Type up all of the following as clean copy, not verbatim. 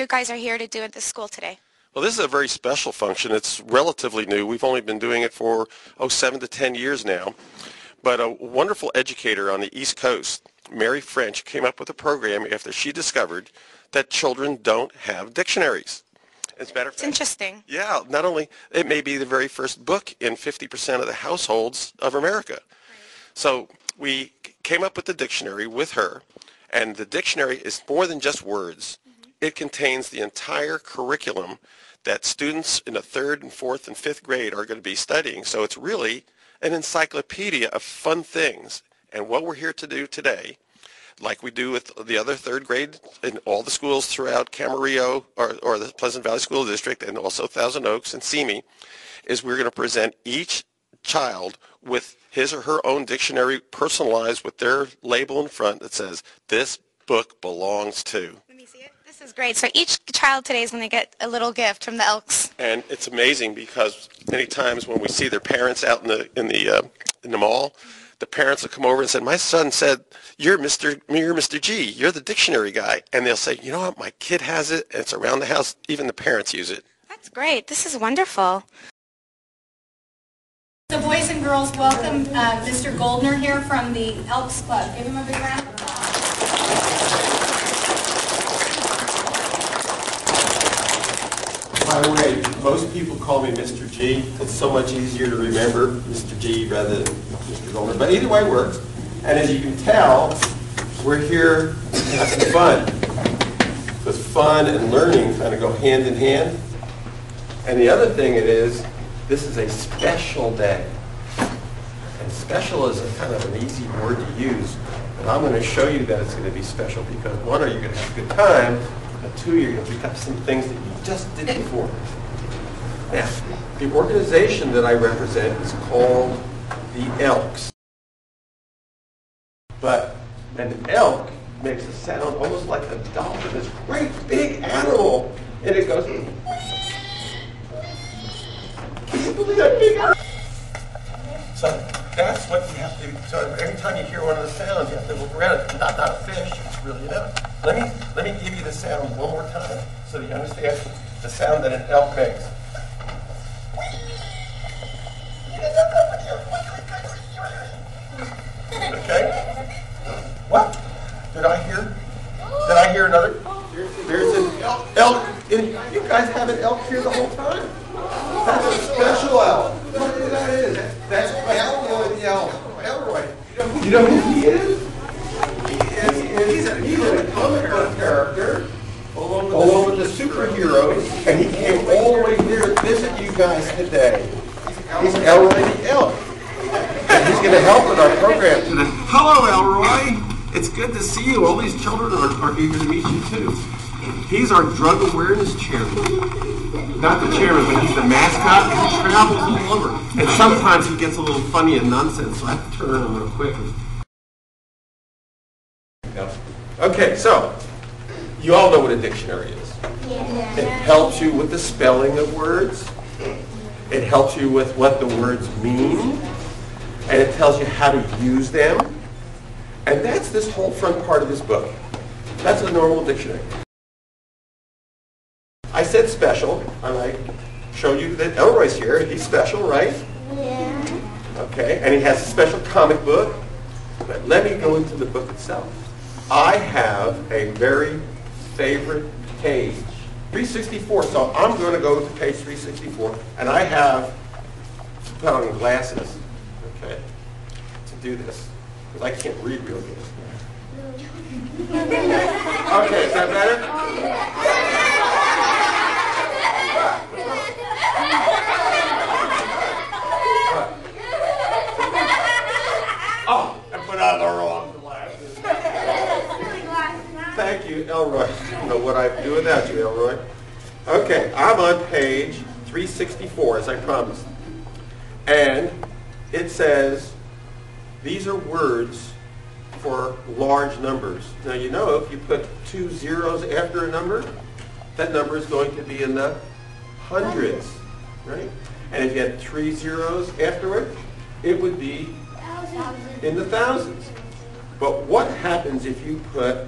guys are here to do at the school today? Well, this is a very special function. It's relatively new. We've only been doing it for, 7 to 10 years now. But a wonderful educator on the East Coast, Mary French, came up with a program after she discovered that children don't have dictionaries. As a matter of fact, It's interesting. yeah, not only, it may be the very first book in 50% of the households of America. Right. So we came up with the dictionary with her, and the dictionary is more than just words. Mm-hmm. It contains the entire curriculum that students in the 3rd and 4th and 5th grade are going to be studying. So it's really an encyclopedia of fun things. And what we're here to do today, like we do with the other 3rd grade in all the schools throughout Camarillo or the Pleasant Valley School District, and also Thousand Oaks and Simi, is we're going to present each child with his or her own dictionary personalized with their label in front that says, "This book belongs to." Let me see it. This is great. So each child today is going to get a little gift from the Elks. And it's amazing because many times when we see their parents out in the mall, the parents will come over and say, "My son said, you're Mr. G, you're the dictionary guy." And they'll say, "You know what, my kid has it, and it's around the house, even the parents use it." That's great. This is wonderful. So boys and girls, welcome Mr. Goldner here from the Elks Club. Give him a big round of applause. By the way, most people call me Mr. G. It's so much easier to remember Mr. G rather than Mr. Goldner. But either way works. And as you can tell, we're here to have some fun. Because fun and learning kind of go hand in hand. And the other thing this is a special day. And special is a kind of an easy word to use. And I'm going to show you that it's going to be special because, one, are you going to have a good time? And two, you're going to pick up some things that you just did before. Now, the organization that I represent is called the Elks. But an elk makes a sound almost like a dolphin, this great big animal. And it goes, "Can you believe that big animal?" So that's what you have to do. So every time you hear one of the sounds, you have to look around. It's not a fish, it's really an elk. Let me give you the sound one more time so that you understand the sound that an elk makes. Okay? What? Did I hear another? There's an elk. You guys have an elk here the whole time? That's a special elk. What do you think that is? That's Elroy. You know who he is? He's a comic book character along with the superheroes, and he came all the way here to visit you guys today. He's Elroy the Elk. And he's going to help with our program today. Hello, Elroy. It's good to see you. All these children are eager to meet you, too. He's our drug awareness chairman. Not the chairman, but he's the mascot. He travels all over. And sometimes he gets a little funny and nonsense, so I have to turn him real quick. Okay, so you all know what a dictionary is. Yeah. It helps you with the spelling of words. It helps you with what the words mean. And it tells you how to use them. And that's this whole front part of this book. That's a normal dictionary. I said special, and I showed you that Elroy's here. He's special, right? Yeah. Okay, and he has a special comic book. But let me go into the book itself. I have a very favorite page, 364. So I'm going to go to page 364, and I have to put on glasses, okay, to do this, because I can't read real good. Okay, is that better? Oh, I put on the wrong glasses. Thank you, Elroy. I don't know what I'd do without you, Elroy. Okay, I'm on page 364, as I promised. And it says, these are words for large numbers. Now, you know, if you put 2 zeros after a number, that number is going to be in the hundreds, right? And if you had 3 zeros afterward, it would be in the thousands. But what happens if you put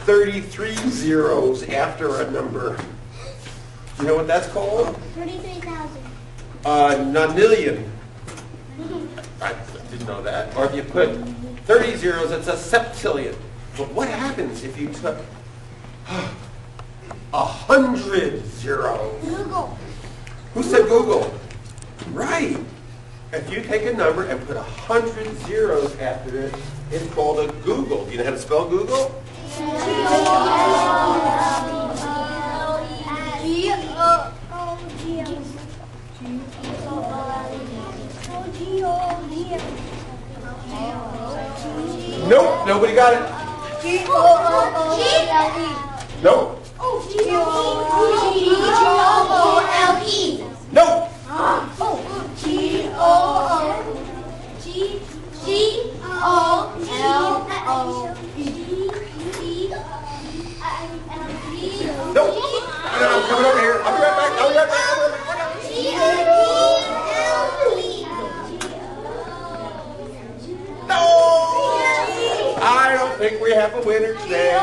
33 zeros after a number. You know what that's called? 33,000. Nonillion. I didn't know that. Or if you put 30 zeros, it's a septillion. But what happens if you took 100 zeros? Google. Who said Google? Right. If you take a number and put 100 zeros after it, it's called a Google. Do you know how to spell Google? Nope, nobody got it. Nope. Nope. Nope. I'm coming over here. I'll be right back. I'll be right back. No! I don't think we have a winner today.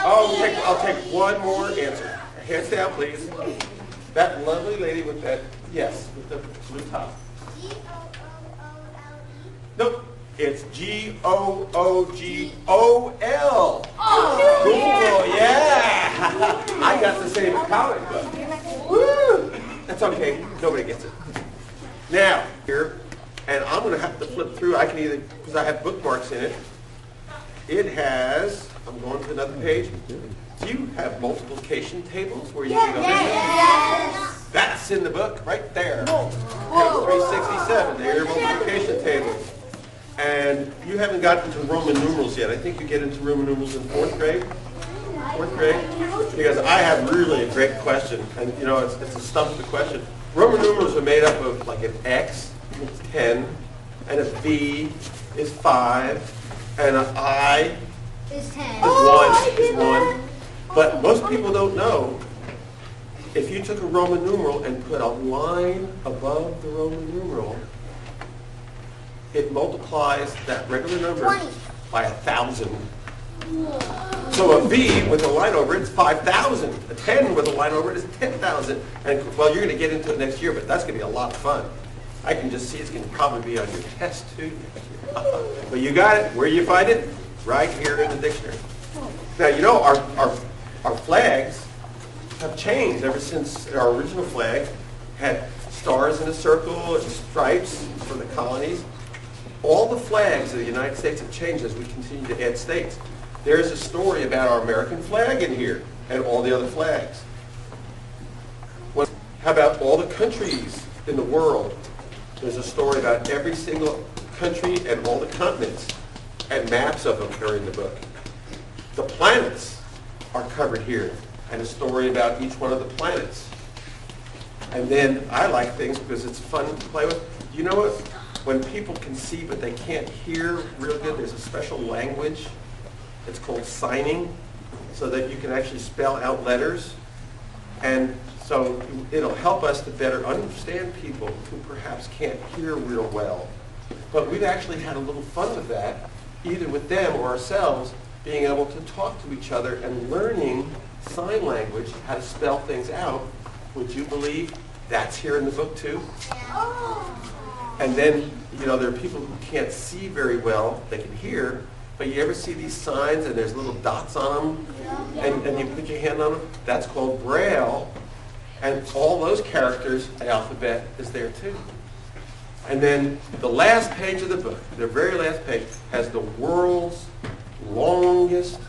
I'll take one more answer. Hands down, please. That lovely lady with that, yes, with the blue top. Nope. It's Googol. Google, yeah. I got the same comic book. Woo! That's okay. Nobody gets it. Now, here, and I'm going to have to flip through. I can either, because I have bookmarks in it. It has, I'm going to another page. Do you have multiplication tables where you can go? Yes. That's in the book right there. Page 367. They're your multiplication tables. And you haven't gotten to Roman numerals yet. I think you get into Roman numerals in fourth grade. Fourth grade? Because I have really a great question. And you know, it's a stump the question. Roman numerals are made up of like an X, it's 10, and a V is 5, and an I Is 10. is 1. But most people don't know, if you took a Roman numeral and put a line above the Roman numeral, it multiplies that regular number 20. by 1,000. So a V with a line over it is 5,000. A 10 with a line over it is 10,000. And well, you're going to get into it next year, but that's going to be a lot of fun. I can just see it's going to probably be on your test too. But you got it. Where do you find it? Right here in the dictionary. Now, you know, our flags have changed ever since our original flag had stars in a circle and stripes for the colonies. All the flags of the United States have changed as we continue to add states. There's a story about our American flag in here and all the other flags. How about all the countries in the world? There's a story about every single country and all the continents, and maps of them are in the book. The planets are covered here, and a story about each one of the planets. And then I like things because it's fun to play with. You know what? When people can see but they can't hear real good, there's a special language. It's called signing, so that you can actually spell out letters. And so it'll help us to better understand people who perhaps can't hear real well. But we've actually had a little fun with that, either with them or ourselves, being able to talk to each other and learning sign language, how to spell things out. Would you believe that's here in the book too? And then, you know, there are people who can't see very well, they can hear, but you ever see these signs and there's little dots on them, and you put your hand on them? That's called Braille, and all those characters, the alphabet, is there too. And then the last page of the book, the very last page, has the world's longest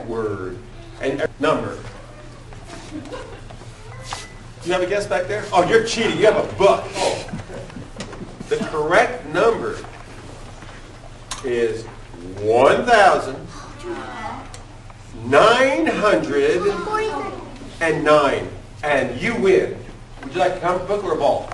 word and number. Do you have a guess back there? Oh, you're cheating. You have a book. Oh. The correct number is 1,909. And you win. Would you like a comic book or a ball?